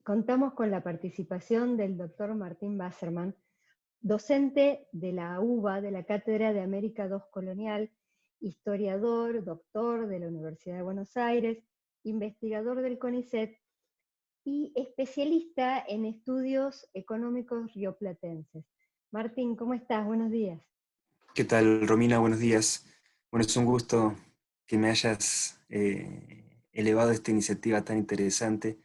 Contamos con la participación del doctor Martín Basserman, docente de la UBA, de la Cátedra de América II Colonial, historiador, doctor de la Universidad de Buenos Aires, investigador del CONICET y especialista en estudios económicos rioplatenses. Martín, ¿cómo estás? Buenos días. ¿Qué tal, Romina? Buenos días. Bueno, es un gusto que me hayas elevado esta iniciativa tan interesante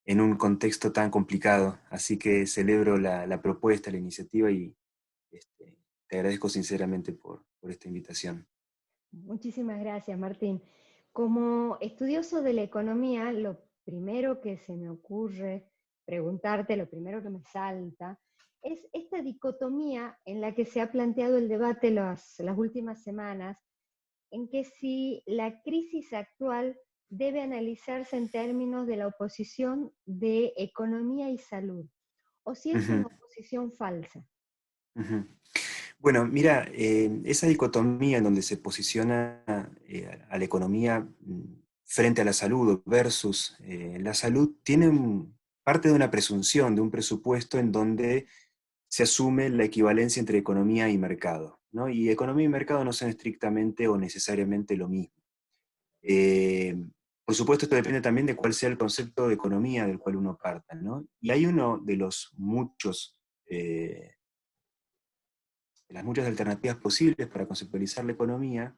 en un contexto tan complicado. Así que celebro la propuesta, la iniciativa y te agradezco sinceramente por esta invitación. Muchísimas gracias, Martín. Como estudioso de la economía, lo primero que se me ocurre preguntarte, lo primero que me salta, es esta dicotomía en la que se ha planteado el debate las últimas semanas, en que si la crisis actual debe analizarse en términos de la oposición de economía y salud, o si es una Ujú, oposición falsa. ujú. Bueno, mira, esa dicotomía en donde se posiciona a la economía frente a la salud versus la salud tiene parte de una presunción, de un presupuesto en donde se asume la equivalencia entre economía y mercado, ¿no? Y economía y mercado no son estrictamente o necesariamente lo mismo. Eh, por supuesto, esto depende también de cuál sea el concepto de economía del cual uno parta, ¿no? Y hay uno de los muchos, de las muchas alternativas posibles para conceptualizar la economía,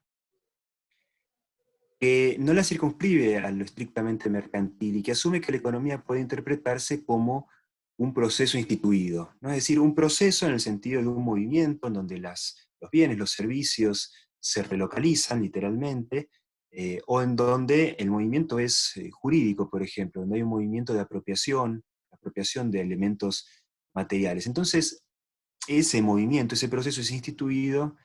que no la circunscribe a lo estrictamente mercantil y que asume que la economía puede interpretarse como un proceso instituido, ¿no? Es decir, un proceso en el sentido de un movimiento en donde los bienes, los servicios se relocalizan literalmente, o en donde el movimiento es jurídico, por ejemplo, donde hay un movimiento de apropiación de elementos materiales. Entonces, ese movimiento, ese proceso es instituido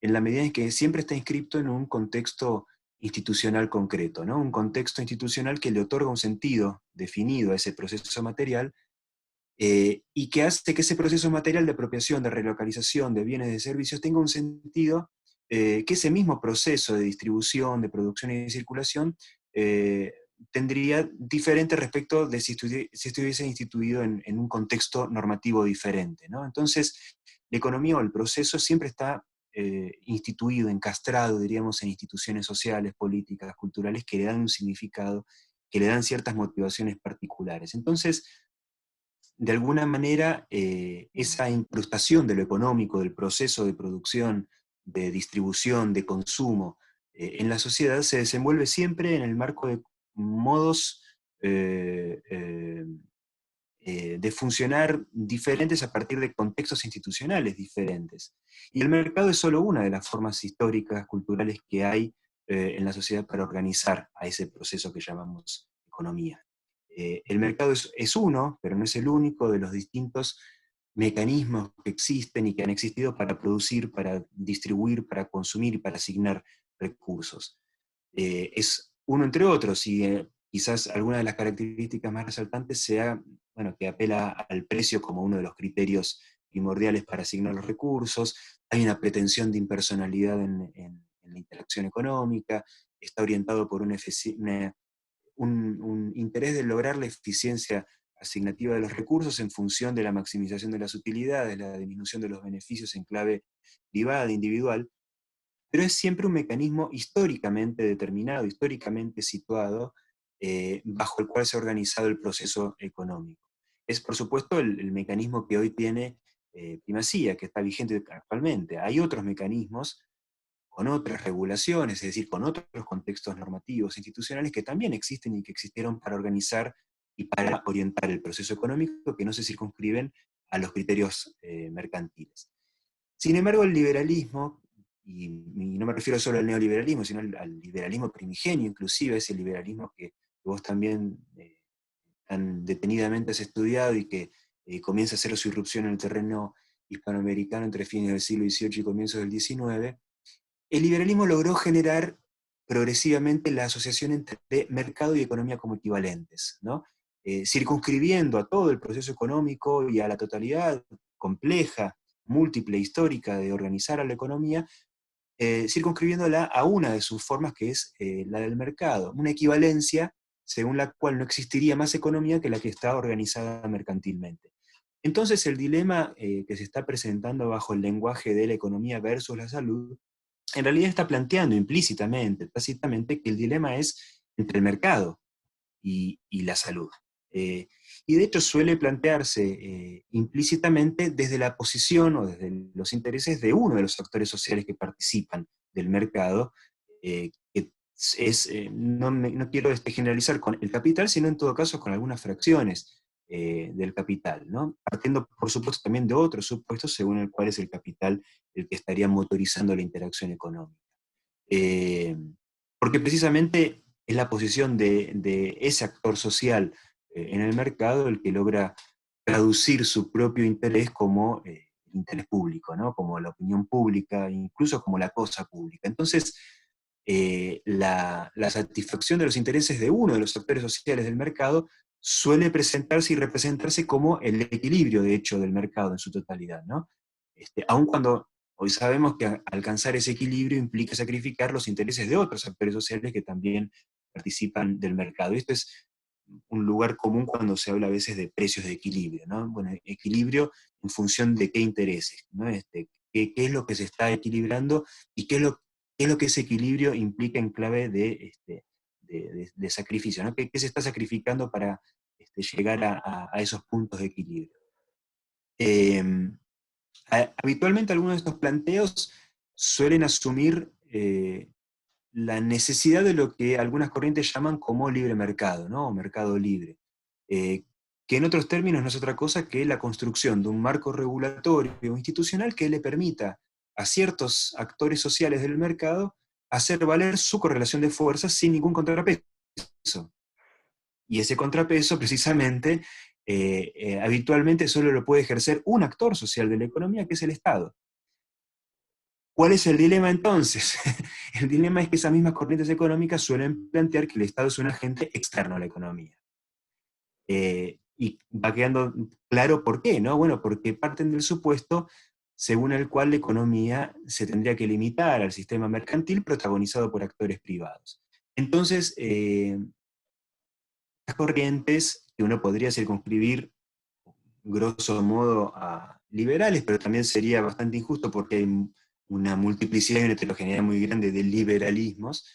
en la medida en que siempre está inscripto en un contexto institucional concreto, ¿no? Un contexto institucional que le otorga un sentido definido a ese proceso material, y que hace que ese proceso material de apropiación, de relocalización de bienes y de servicios tenga un sentido, que ese mismo proceso de distribución, de producción y de circulación eh, tendría diferente respecto de si estuviese instituido en un contexto normativo diferente, ¿no? Entonces, la economía o el proceso siempre está instituido, encastrado, diríamos, en instituciones sociales, políticas, culturales, que le dan un significado, que le dan ciertas motivaciones particulares. Entonces, de alguna manera, esa incrustación de lo económico, del proceso de producción, de distribución, de consumo en la sociedad se desenvuelve siempre en el marco de modos eh, eh, de funcionar diferentes a partir de contextos institucionales diferentes. Y el mercado es solo una de las formas históricas, culturales que hay en la sociedad para organizar a ese proceso que llamamos economía. El mercado es uno, pero no es el único de los distintos mecanismos que existen y que han existido para producir, para distribuir, para consumir y para asignar recursos. Es uno entre otros y quizás alguna de las características más resaltantes sea, bueno, que apela al precio como uno de los criterios primordiales para asignar los recursos. Hay una pretensión de impersonalidad en la interacción económica, está orientado por un interés de lograr la eficiencia asignativa de los recursos en función de la maximización de las utilidades, la disminución de los beneficios en clave privada, individual, pero es siempre un mecanismo históricamente determinado, históricamente situado, bajo el cual se ha organizado el proceso económico. Es, por supuesto, el mecanismo que hoy tiene primacía, que está vigente actualmente. Hay otros mecanismos con otras regulaciones, es decir, con otros contextos normativos, institucionales, que también existen y que existieron para organizar y para orientar el proceso económico, que no se circunscriben a los criterios mercantiles. Sin embargo, el liberalismo, y no me refiero solo al neoliberalismo, sino al liberalismo primigenio, inclusive ese liberalismo que vos también tan detenidamente has estudiado y que comienza a hacer su irrupción en el terreno hispanoamericano entre fines del siglo XVIII y comienzos del XIX, el liberalismo logró generar progresivamente la asociación entre mercado y economía como equivalentes, ¿no? Circunscribiendo a todo el proceso económico y a la totalidad compleja, múltiple, histórica de organizar a la economía, circunscribiéndola a una de sus formas que es la del mercado, una equivalencia según la cual no existiría más economía que la que está organizada mercantilmente. Entonces el dilema que se está presentando bajo el lenguaje de la economía versus la salud, en realidad está planteando implícitamente, tácitamente, que el dilema es entre el mercado y la salud. Eh, y de hecho suele plantearse implícitamente desde la posición o desde los intereses de uno de los actores sociales que participan del mercado, que es, no quiero generalizar con el capital, sino en todo caso con algunas fracciones del capital, ¿no? Partiendo, por supuesto, también de otros supuestos según el cual es el capital el que estaría motorizando la interacción económica. Eh, Porque precisamente es la posición de ese actor social en el mercado el que logra traducir su propio interés como interés público, ¿no? Como la opinión pública, incluso como la cosa pública. Entonces, la satisfacción de los intereses de uno de los actores sociales del mercado suele presentarse y representarse como el equilibrio, de hecho, del mercado en su totalidad, ¿no? Aun cuando hoy sabemos que alcanzar ese equilibrio implica sacrificar los intereses de otros actores sociales que también participan del mercado. Esto es un lugar común cuando se habla a veces de precios de equilibrio, ¿no? Bueno, equilibrio en función de qué intereses, ¿no? Qué es lo que se está equilibrando y qué es lo que ese equilibrio implica en clave de sacrificio, ¿no? ¿Qué se está sacrificando para llegar a esos puntos de equilibrio? Eh, Habitualmente algunos de estos planteos suelen asumir la necesidad de lo que algunas corrientes llaman como libre mercado, ¿no? O mercado libre, eh, que en otros términos no es otra cosa que la construcción de un marco regulatorio o institucional que le permita a ciertos actores sociales del mercado hacer valer su correlación de fuerzas sin ningún contrapeso. Y ese contrapeso, precisamente, habitualmente solo lo puede ejercer un actor social de la economía, que es el Estado. ¿Cuál es el dilema entonces? El dilema es que esas mismas corrientes económicas suelen plantear que el Estado es un agente externo a la economía. Y va quedando claro por qué, ¿no? Bueno, porque parten del supuesto según el cual la economía se tendría que limitar al sistema mercantil protagonizado por actores privados. Entonces, las corrientes que uno podría circunscribir grosso modo a liberales, pero también sería bastante injusto porque hay una multiplicidad y una heterogeneidad muy grande de liberalismos,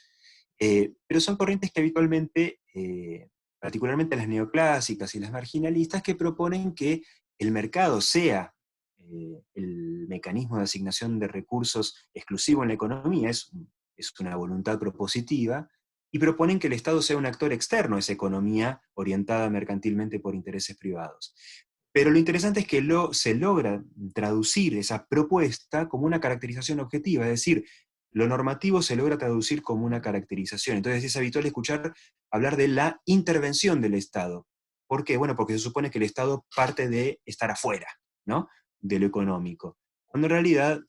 pero son corrientes que habitualmente, particularmente las neoclásicas y las marginalistas, que proponen que el mercado sea el mecanismo de asignación de recursos exclusivo en la economía, es una voluntad propositiva, y proponen que el Estado sea un actor externo a esa economía orientada mercantilmente por intereses privados. Pero lo interesante es que se logra traducir esa propuesta como una caracterización objetiva, es decir, lo normativo se logra traducir como una caracterización. Entonces es habitual escuchar hablar de la intervención del Estado. ¿Por qué? Bueno, porque se supone que el Estado parte de estar afuera, ¿no? De lo económico. Cuando en realidad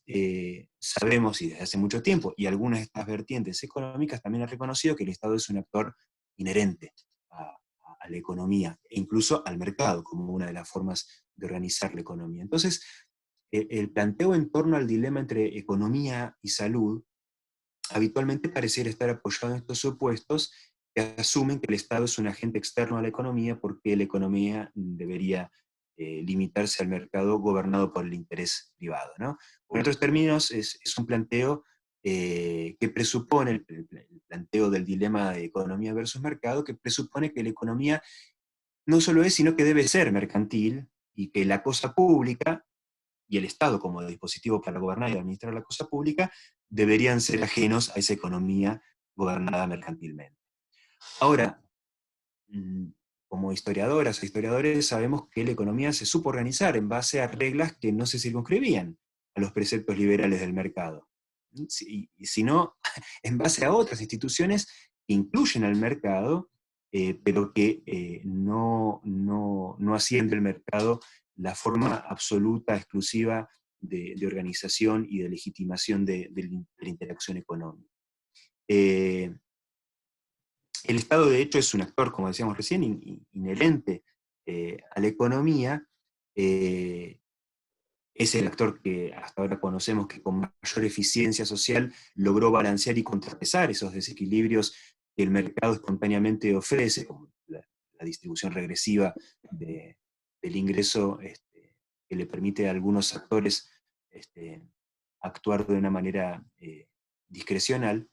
sabemos, y desde hace mucho tiempo, y algunas de estas vertientes económicas también han reconocido que el Estado es un actor inherente a la economía, e incluso al mercado, como una de las formas de organizar la economía. Entonces, el planteo en torno al dilema entre economía y salud habitualmente pareciera estar apoyado en estos supuestos que asumen que el Estado es un agente externo a la economía porque la economía debería limitarse al mercado gobernado por el interés privado, ¿no? En otros términos, es un planteo que presupone, el planteo del dilema de economía versus mercado, que presupone que la economía no solo es, sino que debe ser mercantil y que la cosa pública y el Estado como dispositivo para gobernar y administrar la cosa pública deberían ser ajenos a esa economía gobernada mercantilmente. Ahora, mm, como historiadoras e historiadores sabemos que la economía se supo organizar en base a reglas que no se circunscribían a los preceptos liberales del mercado, sino en base a otras instituciones que incluyen al mercado, pero que no hacían del mercado la forma absoluta, exclusiva de organización y de legitimación de la interacción económica. Eh, el Estado, de hecho, es un actor, como decíamos recién, inherente a la economía. eh, es el actor que hasta ahora conocemos que con mayor eficiencia social logró balancear y contrapesar esos desequilibrios que el mercado espontáneamente ofrece, como la distribución regresiva del ingreso, que le permite a algunos actores actuar de una manera discrecional.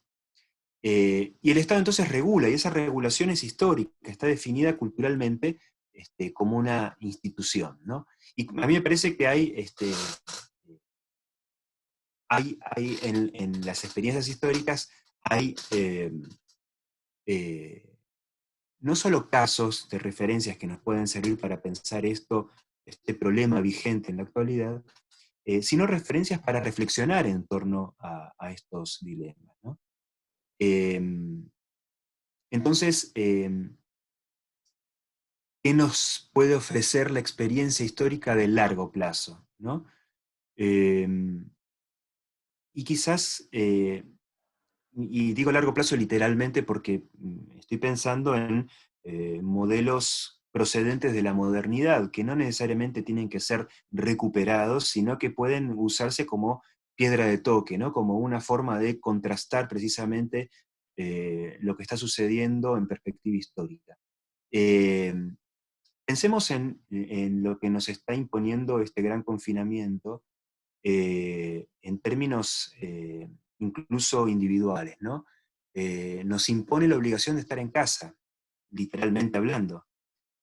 Y el Estado entonces regula, y esa regulación es histórica, está definida culturalmente como una institución, ¿no? Y a mí me parece que hay en las experiencias históricas, hay eh, no solo casos de referencias que nos pueden servir para pensar este problema vigente en la actualidad, sino referencias para reflexionar en torno a estos dilemas, ¿no? Entonces, ¿qué nos puede ofrecer la experiencia histórica de largo plazo, ¿no? Eh, y quizás, y digo largo plazo literalmente porque estoy pensando en modelos procedentes de la modernidad, que no necesariamente tienen que ser recuperados, sino que pueden usarse como piedra de toque, ¿no? Como una forma de contrastar precisamente lo que está sucediendo en perspectiva histórica. Eh, Pensemos en lo que nos está imponiendo este gran confinamiento en términos incluso individuales, ¿no? Nos impone la obligación de estar en casa, literalmente hablando,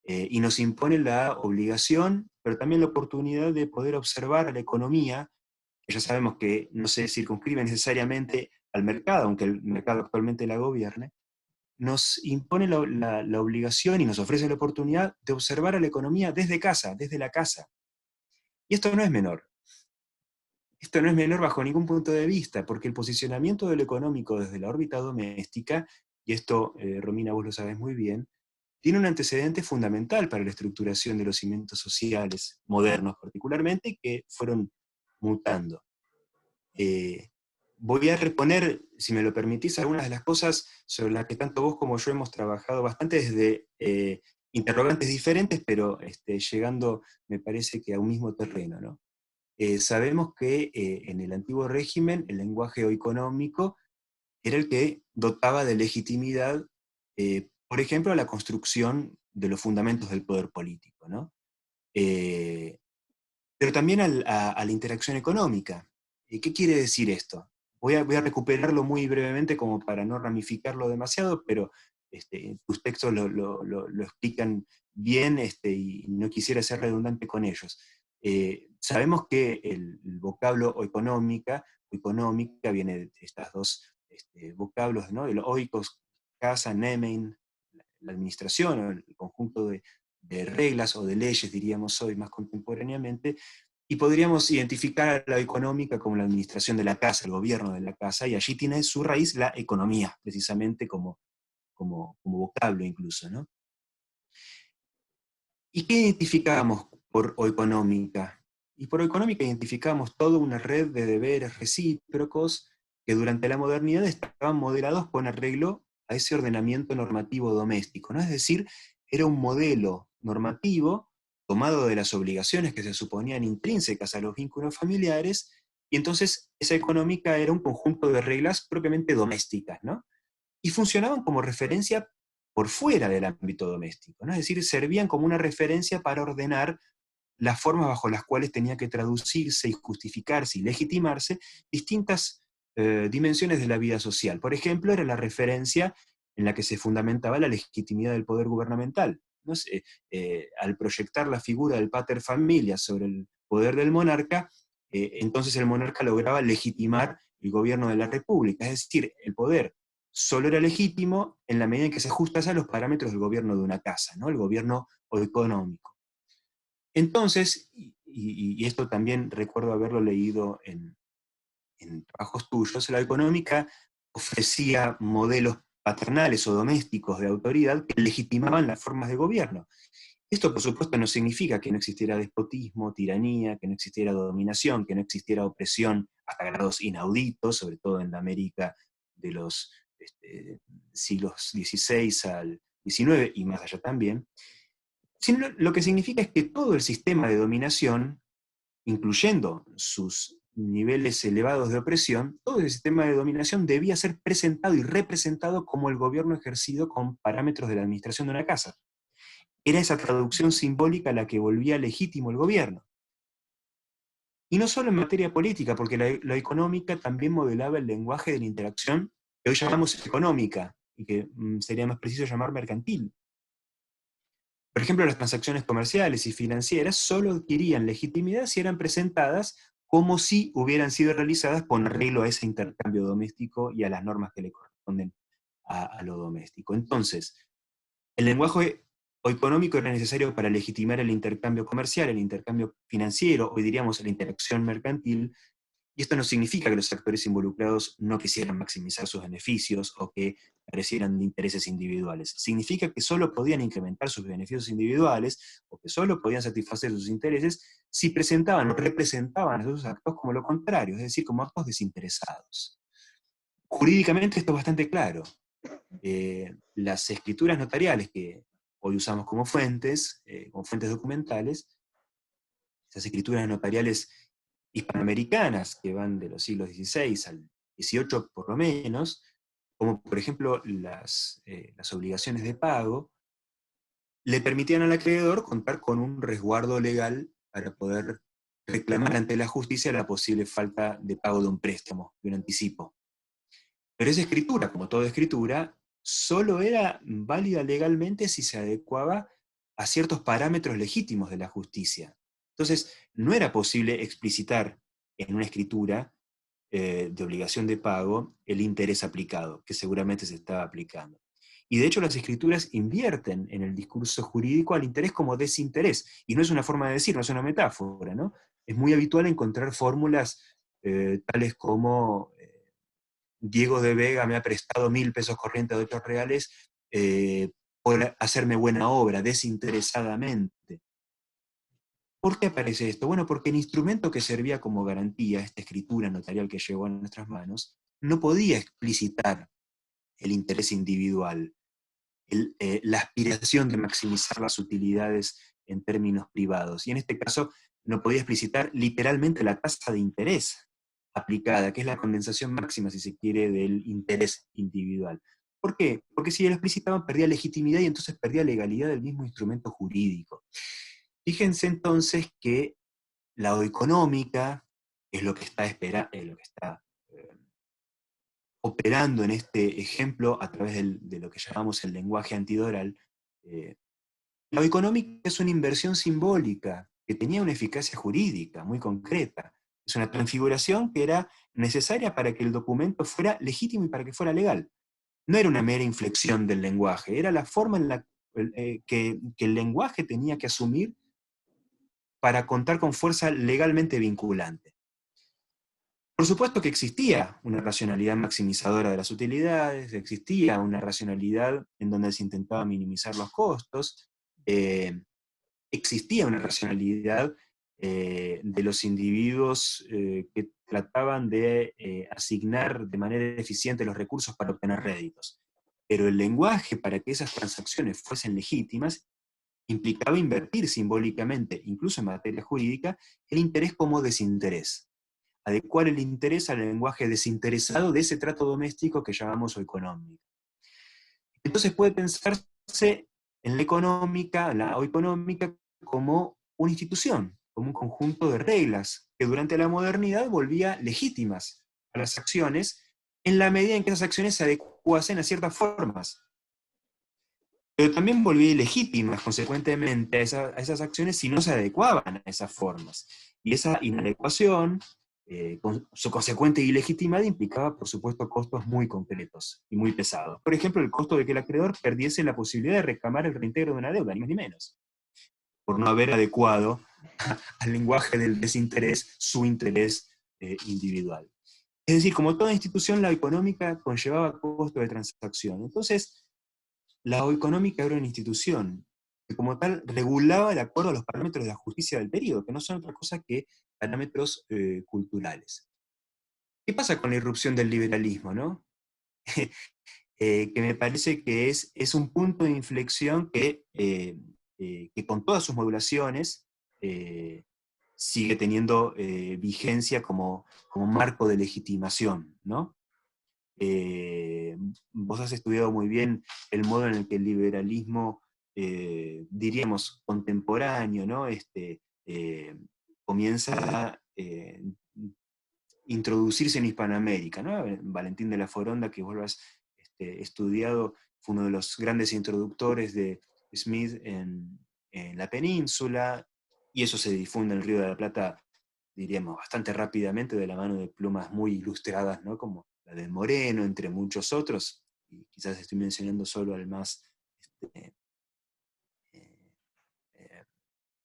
y nos impone la obligación, pero también la oportunidad de poder observar a la economía, que ya sabemos que no se circunscribe necesariamente al mercado, aunque el mercado actualmente la gobierne, nos impone la obligación y nos ofrece la oportunidad de observar a la economía desde casa, desde la casa. Y esto no es menor. Esto no es menor bajo ningún punto de vista, porque el posicionamiento de lo económico desde la órbita doméstica, y esto, Romina, vos lo sabés muy bien, tiene un antecedente fundamental para la estructuración de los cimientos sociales modernos particularmente, que fueron mutando. Eh, Voy a reponer, si me lo permitís, algunas de las cosas sobre las que tanto vos como yo hemos trabajado bastante desde interrogantes diferentes, pero llegando, me parece que a un mismo terreno, ¿no? Sabemos que en el antiguo régimen el lenguaje económico era el que dotaba de legitimidad, por ejemplo, a la construcción de los fundamentos del poder político, ¿no? Eh, pero también a la interacción económica. ¿Qué quiere decir esto? Voy a recuperarlo muy brevemente como para no ramificarlo demasiado, pero tus textos lo explican bien y no quisiera ser redundante con ellos. Sabemos que el vocablo económica viene de estas dos vocablos, ¿no? El oikos, casa, nemein, la administración, o el conjunto de reglas o de leyes, diríamos hoy más contemporáneamente, y podríamos identificar a la económica como la administración de la casa, el gobierno de la casa, y allí tiene su raíz la economía, precisamente como vocablo incluso, ¿no? ¿Y qué identificamos por económica? Y por económica identificamos toda una red de deberes recíprocos que durante la modernidad estaban modelados con arreglo a ese ordenamiento normativo doméstico, ¿no? Es decir, era un modelo normativo tomado de las obligaciones que se suponían intrínsecas a los vínculos familiares, y entonces esa económica era un conjunto de reglas propiamente domésticas, ¿no? Y funcionaban como referencia por fuera del ámbito doméstico, ¿no? Es decir, servían como una referencia para ordenar las formas bajo las cuales tenía que traducirse y justificarse y legitimarse distintas dimensiones de la vida social. Por ejemplo, era la referencia en la que se fundamentaba la legitimidad del poder gubernamental, ¿no? Al proyectar la figura del pater familias sobre el poder del monarca, entonces el monarca lograba legitimar el gobierno de la república, es decir, el poder solo era legítimo en la medida en que se ajustase a los parámetros del gobierno de una casa, ¿no? El gobierno económico. Entonces, y esto también recuerdo haberlo leído en trabajos tuyos, la económica ofrecía modelos paternales o domésticos de autoridad que legitimaban las formas de gobierno. Esto, por supuesto, no significa que no existiera despotismo, tiranía, que no existiera dominación, que no existiera opresión hasta grados inauditos, sobre todo en la América de los siglos XVI al XIX y más allá también, sino lo que significa es que todo el sistema de dominación, incluyendo sus niveles elevados de opresión, todo ese sistema de dominación debía ser presentado y representado como el gobierno ejercido con parámetros de la administración de una casa. Era esa traducción simbólica la que volvía legítimo el gobierno. Y no solo en materia política, porque la económica también modelaba el lenguaje de la interacción que hoy llamamos económica, y que sería más preciso llamar mercantil. Por ejemplo, las transacciones comerciales y financieras solo adquirían legitimidad si eran presentadas como si hubieran sido realizadas con arreglo a ese intercambio doméstico y a las normas que le corresponden a lo doméstico. Entonces, el lenguaje económico era necesario para legitimar el intercambio comercial, el intercambio financiero, hoy diríamos la interacción mercantil, y esto no significa que los actores involucrados no quisieran maximizar sus beneficios o que carecieran de intereses individuales. Significa que solo podían incrementar sus beneficios individuales o que solo podían satisfacer sus intereses si presentaban o representaban a esos actos como lo contrario, es decir, como actos desinteresados. Jurídicamente esto es bastante claro. Las escrituras notariales que hoy usamos como fuentes documentales, esas escrituras notariales hispanoamericanas que van de los siglos XVI al XVIII por lo menos, como por ejemplo las obligaciones de pago, le permitían al acreedor contar con un resguardo legal para poder reclamar ante la justicia la posible falta de pago de un préstamo, de un anticipo. Pero esa escritura, como toda escritura, solo era válida legalmente si se adecuaba a ciertos parámetros legítimos de la justicia. Entonces, no era posible explicitar en una escritura de obligación de pago el interés aplicado, que seguramente se estaba aplicando. Y de hecho las escrituras invierten en el discurso jurídico al interés como desinterés, y no es una forma de decir, no es una metáfora, ¿no? Es muy habitual encontrar fórmulas tales como Diego de Vega me ha prestado 1.000 pesos corrientes de 8 reales por hacerme buena obra, desinteresadamente. ¿Por qué aparece esto? Bueno, porque el instrumento que servía como garantía, esta escritura notarial que llegó a nuestras manos, no podía explicitar el interés individual, la aspiración de maximizar las utilidades en términos privados. Y en este caso no podía explicitar literalmente la tasa de interés aplicada, que es la condensación máxima, si se quiere, del interés individual. ¿Por qué? Porque si lo explicitaban perdía legitimidad y entonces perdía legalidad del mismo instrumento jurídico. Fíjense entonces que la económica es lo que está, lo que está operando en este ejemplo a través de lo que llamamos el lenguaje antidoral. La económica es una inversión simbólica que tenía una eficacia jurídica muy concreta. Es una transfiguración que era necesaria para que el documento fuera legítimo y para que fuera legal. No era una mera inflexión del lenguaje, era la forma en la que el lenguaje tenía que asumir para contar con fuerza legalmente vinculante. Por supuesto que existía una racionalidad maximizadora de las utilidades, existía una racionalidad en donde se intentaba minimizar los costos, existía una racionalidad de los individuos que trataban de asignar de manera eficiente los recursos para obtener réditos. Pero el lenguaje para que esas transacciones fuesen legítimas implicaba invertir simbólicamente, incluso en materia jurídica, el interés como desinterés. Adecuar el interés al lenguaje desinteresado de ese trato doméstico que llamamos o económico. Entonces puede pensarse en la o económica como una institución, como un conjunto de reglas que durante la modernidad volvía legítimas a las acciones en la medida en que esas acciones se adecuasen a ciertas formas. Pero también volvía ilegítimas, consecuentemente, a esas acciones si no se adecuaban a esas formas. Y esa inadecuación, con su consecuente ilegitimidad, implicaba, por supuesto, costos muy concretos y muy pesados. Por ejemplo, el costo de que el acreedor perdiese la posibilidad de reclamar el reintegro de una deuda, ni más ni menos, por no haber adecuado al lenguaje del desinterés su interés individual. Es decir, como toda institución, la económica conllevaba costos de transacción. Entonces, la económica era una institución que como tal regulaba de acuerdo a los parámetros de la justicia del periodo, que no son otra cosa que parámetros culturales. ¿Qué pasa con la irrupción del liberalismo, no? Que me parece que es un punto de inflexión que con todas sus modulaciones sigue teniendo vigencia como marco de legitimación, ¿no? Vos has estudiado muy bien el modo en el que el liberalismo, diríamos, contemporáneo, ¿no? Comienza a introducirse en Hispanoamérica, ¿no? Valentín de la Foronda, que vos lo has estudiado, fue uno de los grandes introductores de Smith en la península, y eso se difunde en el Río de la Plata, diríamos, bastante rápidamente de la mano de plumas muy ilustradas, ¿no? Como la de Moreno, entre muchos otros, y quizás estoy mencionando solo al más este, eh, eh,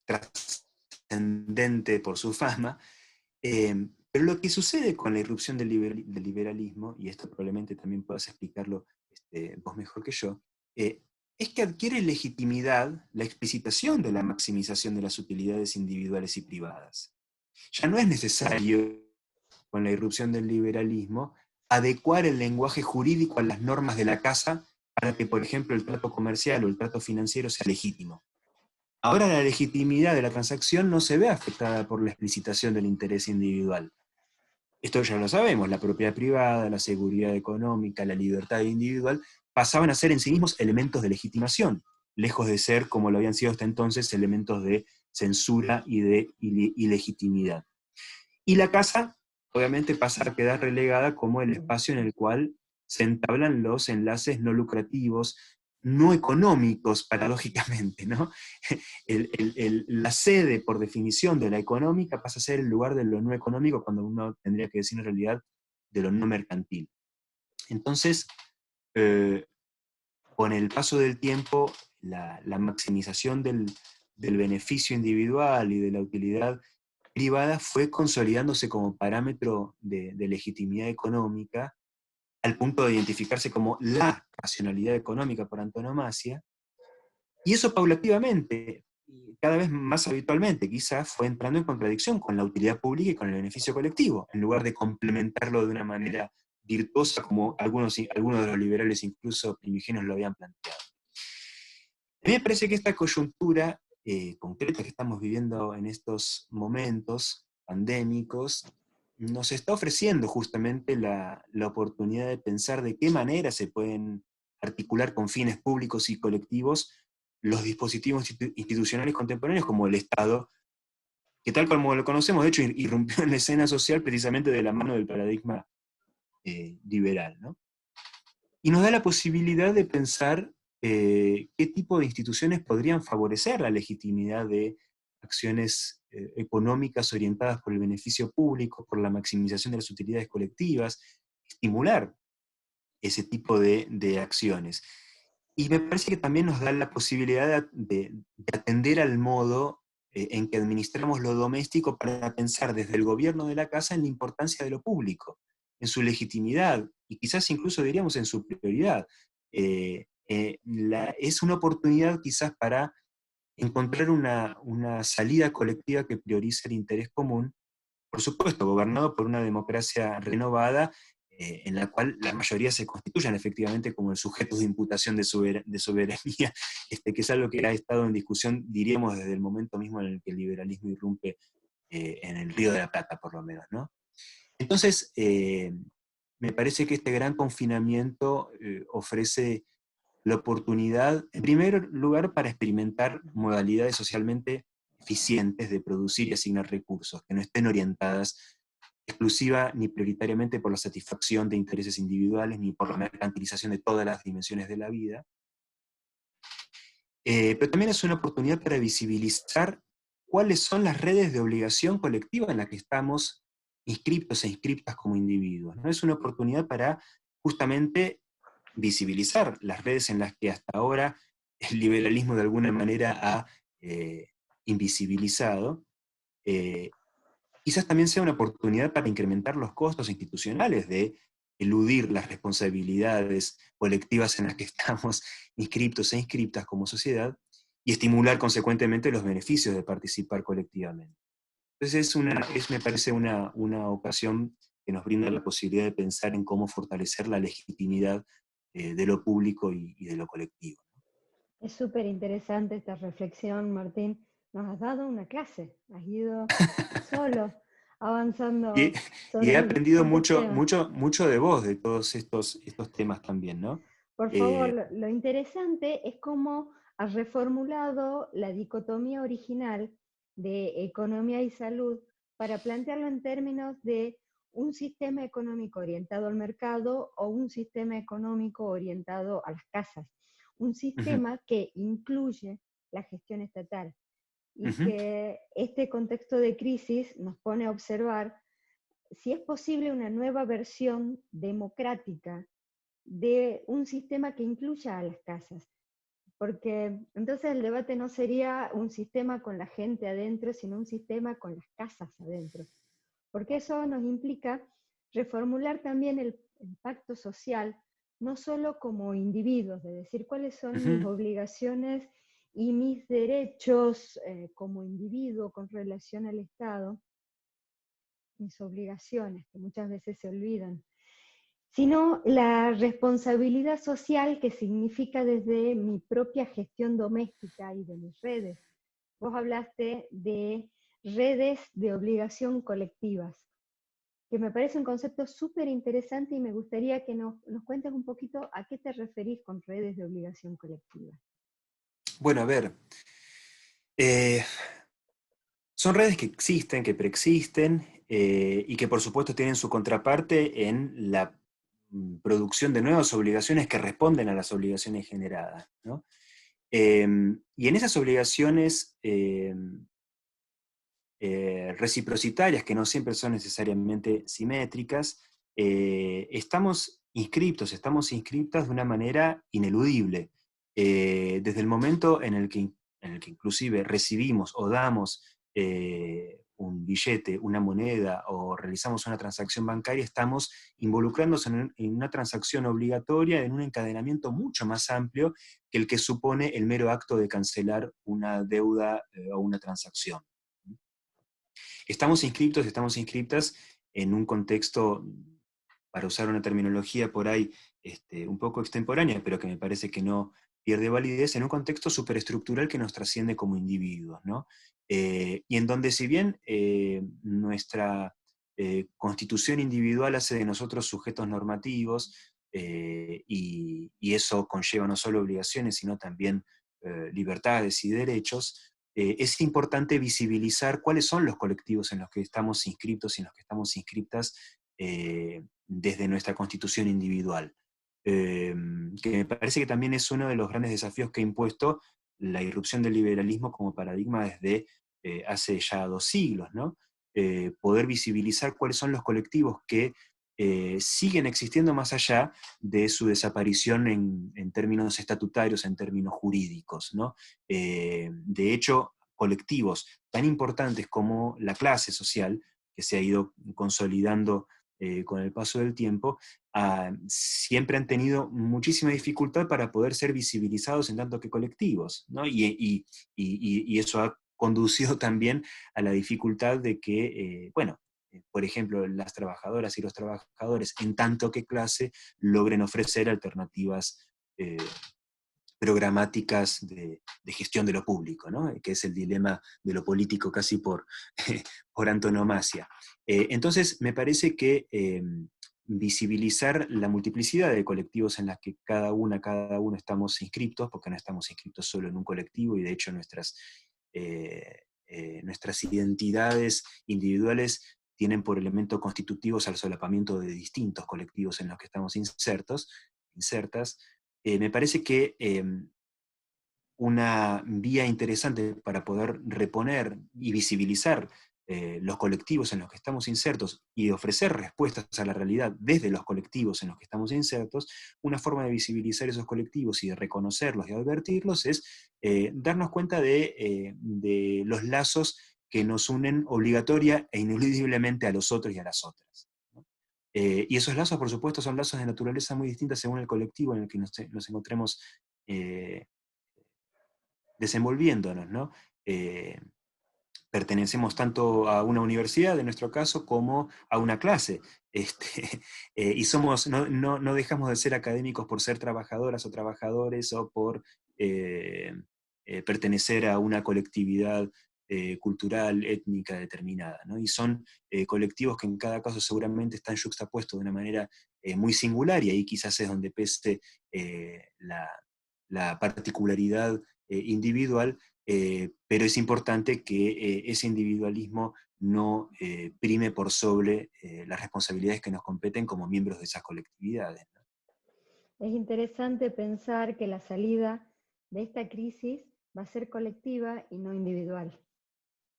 trascendente por su fama. Pero lo que sucede con la irrupción del liberalismo, y esto probablemente también puedas explicarlo vos mejor que yo, es que adquiere legitimidad la explicitación de la maximización de las utilidades individuales y privadas. Ya no es necesario, con la irrupción del liberalismo, adecuar el lenguaje jurídico a las normas de la casa para que, por ejemplo, el trato comercial o el trato financiero sea legítimo. Ahora la legitimidad de la transacción no se ve afectada por la explicitación del interés individual. Esto ya lo sabemos, la propiedad privada, la seguridad económica, la libertad individual pasaban a ser en sí mismos elementos de legitimación, lejos de ser, como lo habían sido hasta entonces, elementos de censura y de ilegitimidad. Y la casa, obviamente, pasa a quedar relegada como el espacio en el cual se entablan los enlaces no lucrativos, no económicos, paradójicamente, ¿no? La sede, por definición, de la económica pasa a ser el lugar de lo no económico, cuando uno tendría que decir en realidad de lo no mercantil. Entonces, eh, con el paso del tiempo, la maximización del beneficio individual y de la utilidad privada fue consolidándose como parámetro de legitimidad económica, al punto de identificarse como la racionalidad económica por antonomasia, y eso paulativamente, y cada vez más habitualmente, quizás fue entrando en contradicción con la utilidad pública y con el beneficio colectivo, en lugar de complementarlo de una manera virtuosa, como algunos de los liberales incluso primigenios lo habían planteado. A mí me parece que esta coyuntura concreta que estamos viviendo en estos momentos pandémicos nos está ofreciendo justamente la oportunidad de pensar de qué manera se pueden articular con fines públicos y colectivos los dispositivos institucionales contemporáneos como el Estado, que tal como lo conocemos, de hecho, irrumpió en la escena social precisamente de la mano del paradigma liberal, ¿no? Y nos da la posibilidad de pensar qué tipo de instituciones podrían favorecer la legitimidad de acciones económicas orientadas por el beneficio público, por la maximización de las utilidades colectivas, estimular ese tipo de acciones. Y me parece que también nos da la posibilidad de atender al modo en que administramos lo doméstico para pensar desde el gobierno de la casa en la importancia de lo público, en su legitimidad y quizás incluso diríamos en su prioridad. Es una oportunidad quizás para encontrar una salida colectiva que priorice el interés común, por supuesto, gobernado por una democracia renovada, en la cual las mayorías se constituyan efectivamente como el sujeto de imputación de soberanía, que es algo que ha estado en discusión, diríamos, desde el momento mismo en el que el liberalismo irrumpe en el Río de la Plata, por lo menos, ¿no? Entonces, me parece que este gran confinamiento ofrece la oportunidad, en primer lugar, para experimentar modalidades socialmente eficientes de producir y asignar recursos, que no estén orientadas exclusiva ni prioritariamente por la satisfacción de intereses individuales, ni por la mercantilización de todas las dimensiones de la vida. Pero también es una oportunidad para visibilizar cuáles son las redes de obligación colectiva en las que estamos inscriptos e inscriptas como individuos, ¿no? Es una oportunidad para justamente visibilizar las redes en las que hasta ahora el liberalismo de alguna manera ha invisibilizado. eh, Quizás también sea una oportunidad para incrementar los costos institucionales de eludir las responsabilidades colectivas en las que estamos inscriptos e inscriptas como sociedad y estimular consecuentemente los beneficios de participar colectivamente. Entonces me parece una ocasión que nos brinda la posibilidad de pensar en cómo fortalecer la legitimidad de lo público y de lo colectivo. Es súper interesante esta reflexión, Martín. nos has dado una clase, has ido solo Y, avanzando y he sobre aprendido distintos mucho, temas. mucho, mucho de vos, de todos estos temas también, ¿no? Por favor, Eh, lo interesante es cómo has reformulado la dicotomía original de economía y salud para plantearlo en términos de un sistema económico orientado al mercado o un sistema económico orientado a las casas. Un ujú, sistema que incluye la gestión estatal y ujú, que este contexto de crisis nos pone a observar si es posible una nueva versión democrática de un sistema que incluya a las casas, porque entonces el debate no sería un sistema con la gente adentro, sino un sistema con las casas adentro, porque eso nos implica reformular también el pacto social, no solo como individuos, de decir cuáles son mis ujú. obligaciones y mis derechos como individuo con relación al Estado, mis obligaciones, que muchas veces se olvidan, sino la responsabilidad social que significa desde mi propia gestión doméstica y de mis redes. Vos hablaste de redes de obligación colectivas, que me parece un concepto súper interesante y me gustaría que nos cuentes un poquito a qué te referís con redes de obligación colectiva. Bueno, a ver, eh, son redes que existen, que preexisten, y que por supuesto tienen su contraparte en la producción de nuevas obligaciones que responden a las obligaciones generadas, ¿no? Y en esas obligaciones reciprocitarias, que no siempre son necesariamente simétricas, estamos inscriptas de una manera ineludible. Desde el momento en el que inclusive recibimos o damos un billete, una moneda o realizamos una transacción bancaria, estamos involucrándonos en una transacción obligatoria, en un encadenamiento mucho más amplio que el que supone el mero acto de cancelar una deuda o una transacción. Estamos inscriptas en un contexto, para usar una terminología por ahí un poco extemporánea, pero que me parece que no pierde validez, en un contexto superestructural que nos trasciende como individuos, ¿no? Y en donde si bien nuestra constitución individual hace de nosotros sujetos normativos, y eso conlleva no solo obligaciones, sino también libertades y derechos, es importante visibilizar cuáles son los colectivos en los que estamos inscriptos y en los que estamos inscriptas desde nuestra constitución individual. Que me parece que también es uno de los grandes desafíos que ha impuesto la irrupción del liberalismo como paradigma desde hace ya 2 siglos, ¿no? Poder visibilizar cuáles son los colectivos que siguen existiendo más allá de su desaparición en términos estatutarios, en términos jurídicos, ¿no? De hecho, colectivos tan importantes como la clase social, que se ha ido consolidando con el paso del tiempo, siempre han tenido muchísima dificultad para poder ser visibilizados en tanto que colectivos, ¿no? Y eso ha conducido también a la dificultad de que, bueno, por ejemplo, las trabajadoras y los trabajadores, en tanto que clase, logren ofrecer alternativas programáticas de gestión de lo público, ¿no? Que es el dilema de lo político casi por antonomasia. Entonces, me parece que visibilizar la multiplicidad de colectivos en las que cada uno estamos inscriptos, porque no estamos inscriptos solo en un colectivo, y de hecho nuestras identidades individuales tienen por elemento constitutivos al solapamiento de distintos colectivos en los que estamos insertas. Me parece que una vía interesante para poder reponer y visibilizar los colectivos en los que estamos insertos y ofrecer respuestas a la realidad desde los colectivos en los que estamos insertos, una forma de visibilizar esos colectivos y de reconocerlos y advertirlos es darnos cuenta de los lazos que nos unen obligatoria e ineludiblemente a los otros y a las otras, ¿no? Y esos lazos, por supuesto, son lazos de naturaleza muy distintas según el colectivo en el que nos encontremos eh, desenvolviéndonos, ¿no? Eh, Pertenecemos tanto a una universidad, en nuestro caso, como a una clase. Y no dejamos de ser académicos por ser trabajadoras o trabajadores o por pertenecer a una colectividad cultural, étnica determinada, ¿no? Y son colectivos que en cada caso seguramente están yuxtapuestos de una manera muy singular, y ahí quizás es donde pese la particularidad individual, pero es importante que ese individualismo no prime por sobre las responsabilidades que nos competen como miembros de esas colectividades, ¿no? Es interesante pensar que la salida de esta crisis va a ser colectiva y no individual.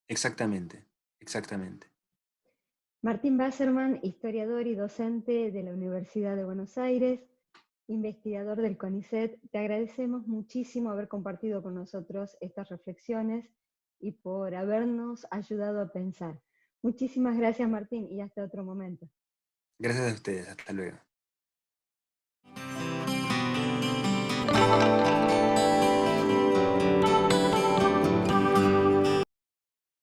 Exactamente, exactamente. Martín Wasserman, historiador y docente de la Universidad de Buenos Aires, investigador del CONICET, te agradecemos muchísimo haber compartido con nosotros estas reflexiones y por habernos ayudado a pensar. Muchísimas gracias, Martín, y hasta otro momento. Gracias a ustedes, hasta luego.